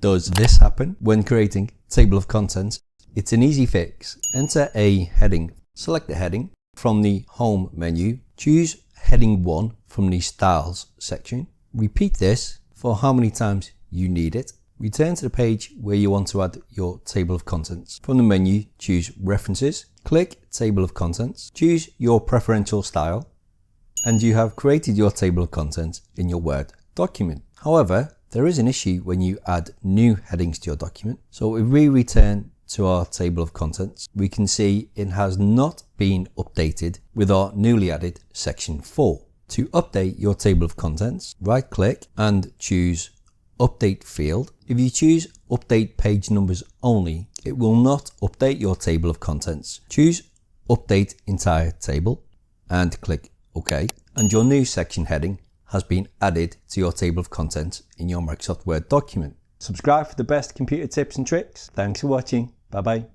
does this happen when creating table of contents? It's an easy fix. Enter a heading. Select the heading from the home menu. Choose heading 1 from the styles section. Repeat this for how many times you need it. Return to the page where you want to add your table of contents. From the menu, choose references. Click table of contents. Choose your preferential style. And you have created your table of contents in your Word document. However, there is an issue when you add new headings to your document. So if we return to our table of contents, we can see it has not been updated with our newly added section 4. To update your table of contents, right click and choose update field. If you choose update page numbers only, it will not update your table of contents. Choose update entire table and click OK. And your new section heading has been added to your table of contents in your Microsoft Word document. Subscribe for the best computer tips and tricks. Thanks for watching. Bye bye.